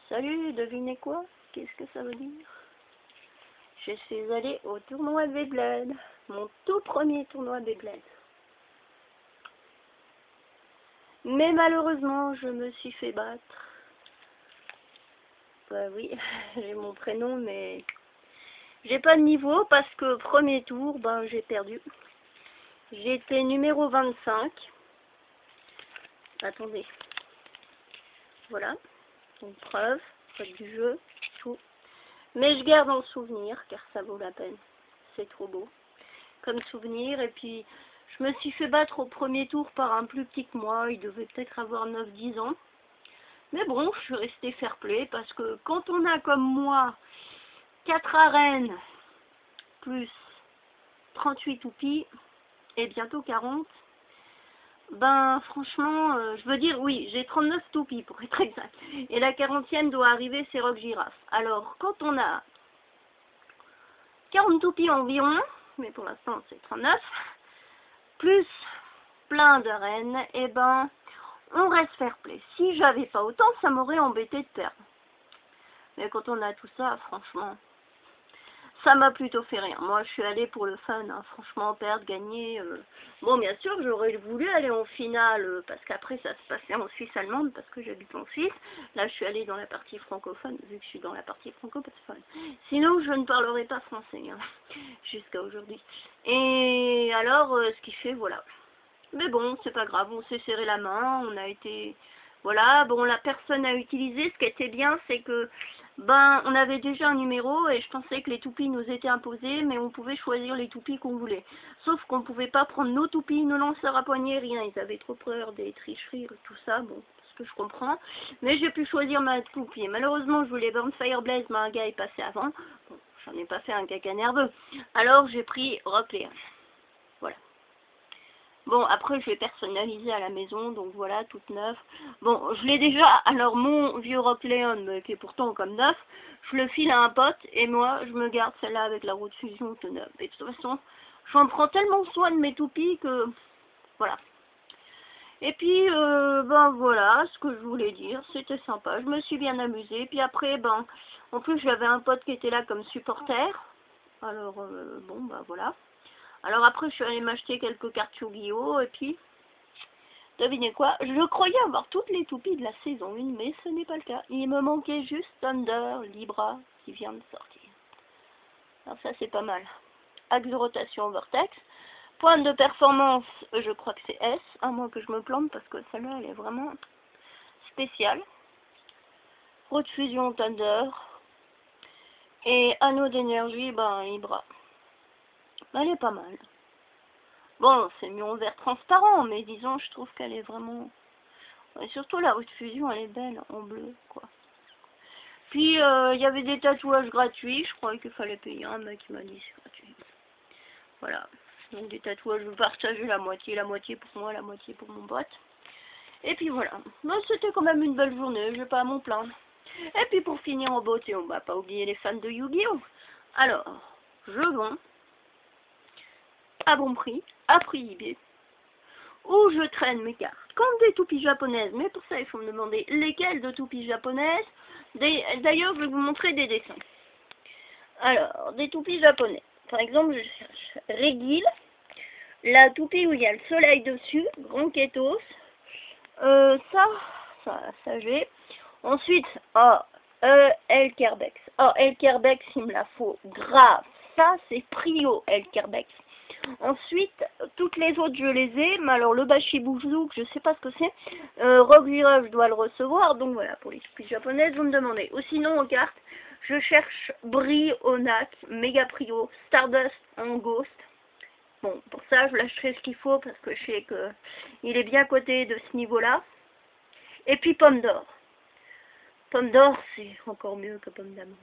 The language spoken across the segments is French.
Salut, devinez quoi? Qu'est-ce que ça veut dire? Je suis allée au tournoi Beyblade, mon tout premier tournoi Beyblade. Mais malheureusement, je me suis fait battre. Bah oui, j'ai mon prénom, mais j'ai pas de niveau parce que premier tour, ben j'ai perdu. J'étais numéro 25. Attendez. Voilà. Une preuve du jeu, tout. Mais je garde en souvenir, car ça vaut la peine. C'est trop beau. Comme souvenir, et puis je me suis fait battre au premier tour par un plus petit que moi. Il devait peut-être avoir 9-10 ans. Mais bon, je suis restée fair play, parce que quand on a comme moi 4 arènes, plus 38 toupies, et bientôt 40, ben franchement, je veux dire, oui, j'ai 39 toupies pour être exact. Et la 40e doit arriver, c'est Rock Girafe. Alors, quand on a 40 toupies environ, mais pour l'instant c'est 39, plus plein de reines, et ben, on reste fair play. Si j'avais pas autant, ça m'aurait embêté de perdre. Mais quand on a tout ça, franchement, ça m'a plutôt fait rire. Moi, je suis allée pour le fun, hein. Franchement, perdre, gagner. Bon, bien sûr, j'aurais voulu aller en finale, parce qu'après, ça se passait en Suisse allemande, parce que j'habite en Suisse. Là, je suis allée dans la partie francophone, vu que je suis dans la partie francophone. Sinon, je ne parlerai pas français, hein, jusqu'à aujourd'hui. Et alors, ce qui fait, voilà. Mais bon, c'est pas grave, on s'est serré la main, on a été... Voilà, bon, la personne a utilisé, ce qui était bien, c'est que, ben, on avait déjà un numéro et je pensais que les toupies nous étaient imposées, mais on pouvait choisir les toupies qu'on voulait. Sauf qu'on pouvait pas prendre nos toupies, nos lanceurs à poignée, rien. Ils avaient trop peur des tricheries, tout ça, bon, ce que je comprends. Mais j'ai pu choisir ma toupie. Malheureusement, je voulais Burnfire Blaze, mais un gars est passé avant. Bon, j'en ai pas fait un caca nerveux. Alors, j'ai pris Rock Léon. Voilà. Bon, après, je vais personnaliser à la maison, donc voilà, toute neuve. Bon, je l'ai déjà, alors mon vieux Rock Léon, qui est pourtant comme neuf, je le file à un pote, et moi, je me garde celle-là avec la roue de fusion tout neuve. Et de toute façon, j'en prends tellement soin de mes toupies que, voilà. Et puis, ben voilà, ce que je voulais dire, c'était sympa, je me suis bien amusée. Puis après, ben, en plus, j'avais un pote qui était là comme supporter. Alors, bon, ben voilà. Alors après, je suis allée m'acheter quelques cartes Yu-Gi-Oh! Et puis, devinez quoi? Je croyais avoir toutes les toupies de la saison 1, mais ce n'est pas le cas. Il me manquait juste Thunder, Libra, qui vient de sortir. Alors ça, c'est pas mal. Axe de rotation Vortex. Point de performance, je crois que c'est S, à moins que je me plante, parce que celle-là, elle est vraiment spéciale. Roue de fusion Thunder. Et anneau d'énergie, ben, Libra. Elle est pas mal. Bon, c'est mieux en vert transparent, mais disons, je trouve qu'elle est vraiment... Et surtout, la roue de fusion, elle est belle, en bleu, quoi. Puis, il y avait des tatouages gratuits. Je croyais qu'il fallait payer. Un mec m'a dit c'est gratuit. Voilà. Donc, des tatouages, je partageais la moitié pour moi, la moitié pour mon pote. Et puis, voilà. Mais c'était quand même une belle journée, je vais pas à m'en plaindre. Et puis, pour finir en beauté, on va pas oublier les fans de Yu-Gi-Oh! Alors, je vends à bon prix, à prix eBay, où je traîne mes cartes comme des toupies japonaises. Mais pour ça, il faut me demander lesquelles de toupies japonaises. D'ailleurs, je vais vous montrer des dessins. Alors, des toupies japonaises. Par exemple, je cherche Regil, la toupie où il y a le soleil dessus, Grand Ketos. Ça j'ai. Ensuite, El Kerbex. El Kerbex, il me la faut grave. Ça, c'est Prio El Kerbex. Ensuite, toutes les autres, je les ai. Mais alors, le Bashibuzouk, je sais pas ce que c'est. Rock Girafe, je dois le recevoir. Donc voilà, pour les toupies japonaises, vous me demandez. Ou sinon, en carte, je cherche Bri, Onak, Mega Prio, Stardust, en Ghost. Bon, pour ça, je lâcherai ce qu'il faut parce que je sais que il est bien coté de ce niveau-là. Et puis, Pomme d'Or. Pomme d'Or, c'est encore mieux que Pomme d'amour.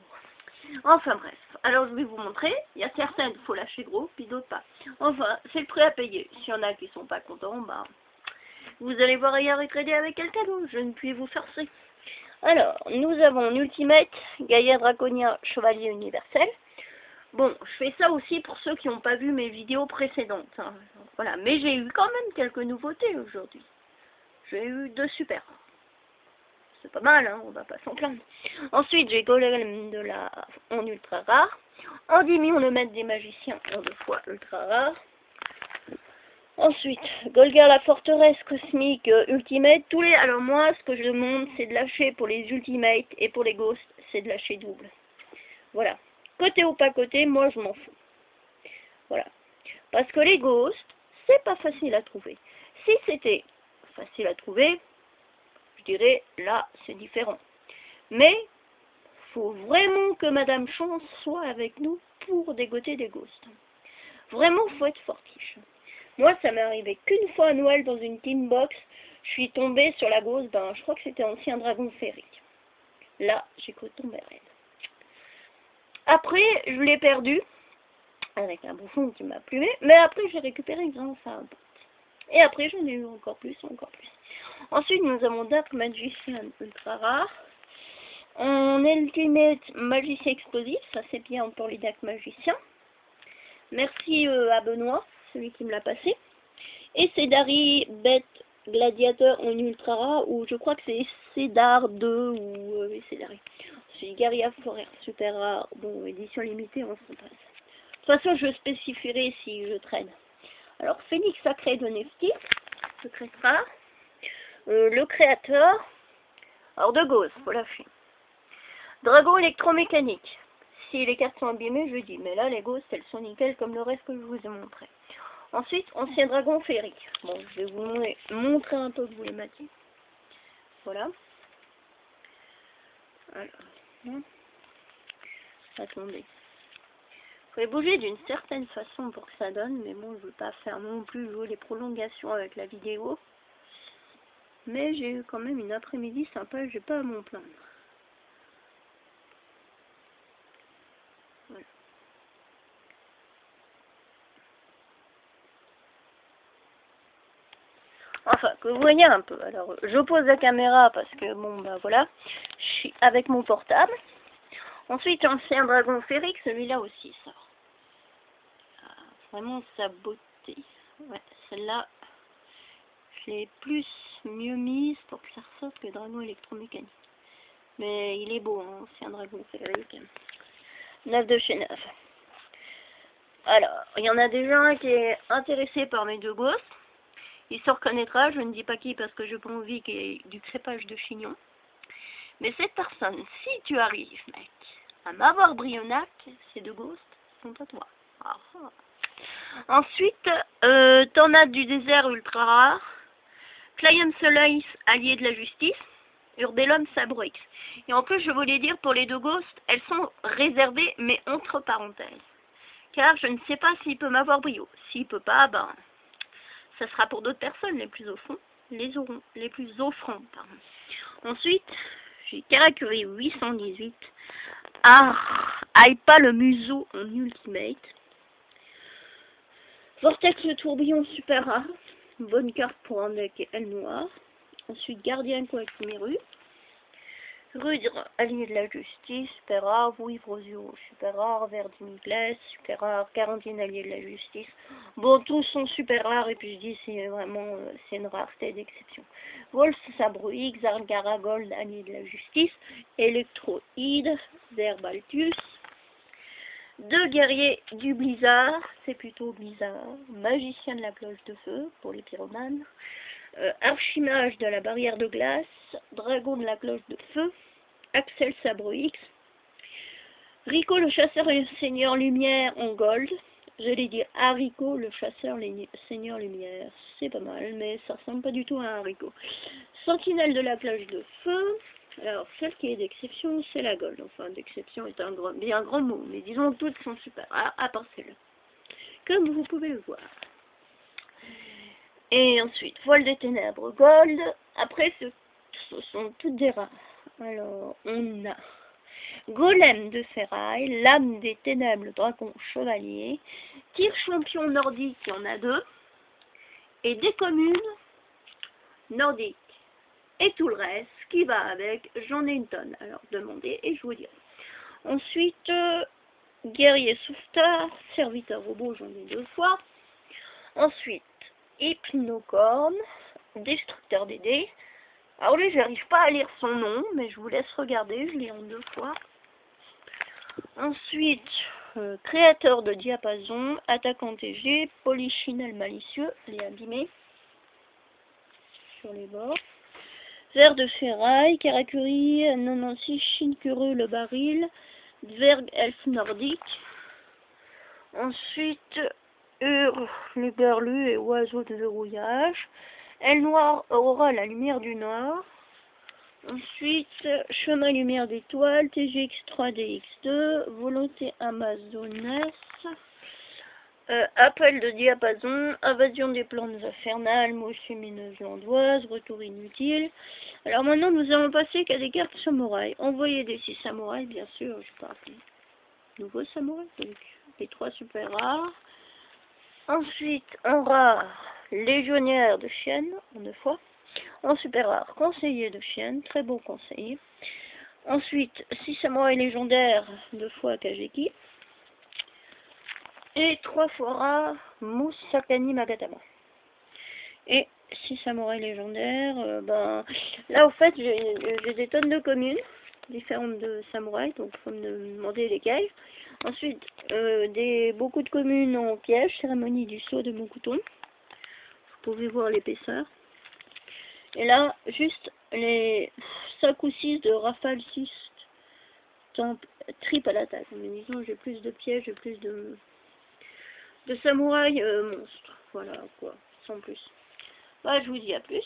Enfin bref, alors je vais vous montrer. Il y a certaines, il faut lâcher gros, puis d'autres pas. Enfin, c'est le prix à payer. S'il y en a qui sont pas contents, bah, vous allez voir ailleurs et trader avec quelqu'un d'autre. Je ne puis vous forcer. Alors, nous avons Ultimate, Gaïa Draconia, Chevalier Universel. Bon, je fais ça aussi pour ceux qui n'ont pas vu mes vidéos précédentes. Hein. Voilà, mais j'ai eu quand même quelques nouveautés aujourd'hui. J'ai eu 2 super. c'est pas mal, hein, on va pas s'en plaindre. Ensuite, j'ai Golem de la en ultra rare. En 10 000, le maître des magiciens en 2 fois ultra rare. Ensuite, Golgar la forteresse cosmique ultimate. Alors moi, ce que je demande, c'est de lâcher pour les ultimates et pour les ghosts, c'est de lâcher double. Voilà. Côté ou pas côté, moi je m'en fous. Voilà. Parce que les ghosts, c'est pas facile à trouver. Si c'était facile à trouver, je dirais, là, c'est différent. Mais, faut vraiment que Madame Chance soit avec nous pour dégoter des ghosts. Vraiment, faut être fortiche. Moi, ça m'est arrivé qu'une fois à Noël dans une team box, je suis tombée sur la ghost, je crois que c'était Ancien Dragon Férique. Là, j'ai cru tomber raide. Après, je l'ai perdu, avec un bouffon qui m'a plumé, mais après, j'ai récupéré grâce à un pote. Et après, j'en ai eu encore plus, encore plus. Ensuite, nous avons Dark Magician ultra rare. En Ultimate Magicien Explosif, ça c'est bien pour les Dark Magiciens. Merci à Benoît, celui qui me l'a passé. Et c'est Dari Bête Gladiateur en ultra rare, ou je crois que c'est Cédar 2, ou oui, c'est Dari. C'est Garia Forêt super rare, bon, édition limitée, on s'en passe. De toute façon, je spécifierai si je traîne. Alors, Phénix Sacré de Nefty, secret rare. Le créateur, alors de Gauze, faut lâcher. Dragon électromécanique. Si les cartes sont abîmées, je dis, mais là, les Ghosts, elles sont nickel comme le reste que je vous ai montré. Ensuite, Ancien Dragon Férique. Bon, je vais vous montrer un peu que vous les matiez. Voilà. Alors, attendez. Faut les bouger d'une certaine façon pour que ça donne, mais bon, je ne veux pas faire non plus jouer les prolongations avec la vidéo. Mais j'ai eu quand même une après-midi sympa, j'ai pas à m'en plaindre. Voilà. Enfin, que vous voyez un peu. Alors, je pose la caméra parce que, bon, voilà, je suis avec mon portable. Ensuite, Ancien Dragon Férique, celui-là aussi sort. Ah, vraiment sa beauté. Ouais, celle-là, je l'ai mieux mise pour que ça ressorte que Dragon électromécanique. Mais il est beau, hein, Ancien Dragon Férique. 9 de chez 9. Alors, il y en a déjà un qui est intéressé par mes deux gosses. Il se reconnaîtra, je ne dis pas qui parce que je n'ai pas envie qu'il y ait du crépage de chignon. Mais cette personne, si tu arrives, mec, à m'avoir Brionac, ces deux ghosts sont à toi. Ah. Ensuite, Tornade du désert ultra rare, Client Solace, allié de la justice, Urbellum Sabroix. Et en plus, je voulais dire, pour les deux ghosts, elles sont réservées, mais entre parenthèses. Car je ne sais pas s'il peut m'avoir Brio. S'il peut pas, ça sera pour d'autres personnes, les plus au fond, les plus offrants, pardon. Ensuite, j'ai Karakuri 818. Aille pas le museau en ultimate. Vortex le tourbillon super rare. Bonne carte pour un deck elle noire. Ensuite, Gardien Coaximeru. Rudre, allié de la justice, super rare. Vouivrosio, super rare. Verdimigles, super rare. Quarantine, allié de la justice. Bon, tous sont super rares et puis je dis c'est vraiment c'est une rareté d'exception. Wolf, Sabroix, Zargara Gold, allié de la justice. Electroïde, Verbaltius. Deux guerriers du blizzard, c'est plutôt blizzard. Magicien de la cloche de feu pour les pyromanes. Archimage de la barrière de glace, Dragon de la cloche de feu, Axel Sabroix, Rico le chasseur et le seigneur lumière en gold, j'allais dire Haricot le chasseur et seigneur lumière, c'est pas mal, mais ça ressemble pas du tout à un haricot. Sentinelle de la cloche de feu, alors celle qui est d'exception c'est la gold, enfin d'exception est un bien grand mot, mais disons que toutes sont super, à part celle-là, comme vous pouvez le voir. Et ensuite, Voile des Ténèbres Gold. Après, ce sont toutes des rares. Alors, on a Golem de Ferraille, Lame des Ténèbres, Dragon Chevalier, Tir Champion Nordique, il y en a 2. Et des communes nordiques. Et tout le reste qui va avec, j'en ai une tonne. Alors, demandez et je vous dirai. Ensuite, Guerrier Sauveteur, Serviteur Robot, j'en ai 2 fois. Ensuite, Hypnocorne, Destructeur des dés, Alors lui, j'arrive pas à lire son nom, mais je vous laisse regarder, je lis en 2 fois. Ensuite, créateur de diapason, attaquant TG, polychinelle malicieux, les abîmés sur les bords. Ver de ferraille, Karakuri, 96, Shinkuru le baril, Dverg elfe nordique. Ensuite, le berlu et oiseau de verrouillage. Aile noire, aurora la lumière du nord. Ensuite, chemin lumière d'étoile, TGX3 DX2, volonté amazonesse. Appel de diapason, invasion des plantes infernales, mouches lumineuses landoises, retour inutile. Alors maintenant, nous allons passer qu'à des cartes samouraïs. Envoyer des 6 samouraïs, bien sûr, je parle des nouveaux samouraïs, donc les 3 super rares. Ensuite, en rare, légionnaire de chienne, en 2 fois. En super rare, conseiller de chienne, très bon conseiller. Ensuite, 6 samouraïs légendaires, 2 fois Kageki. Et 3 fois rare, Musakani Magatama. Et 6 samouraïs légendaires, là au fait j'ai des tonnes de communes différentes de samouraïs, donc il faut me demander lesquelles. Ensuite, beaucoup de communes en piège, cérémonie du saut de mon couteau. Vous pouvez voir l'épaisseur. Et là, juste les 5 ou 6 de rafale 6 trip à l'attaque. Mais disons, j'ai plus de pièges, j'ai plus de samouraïs monstres. Voilà quoi, sans plus. Bah, je vous dis à plus.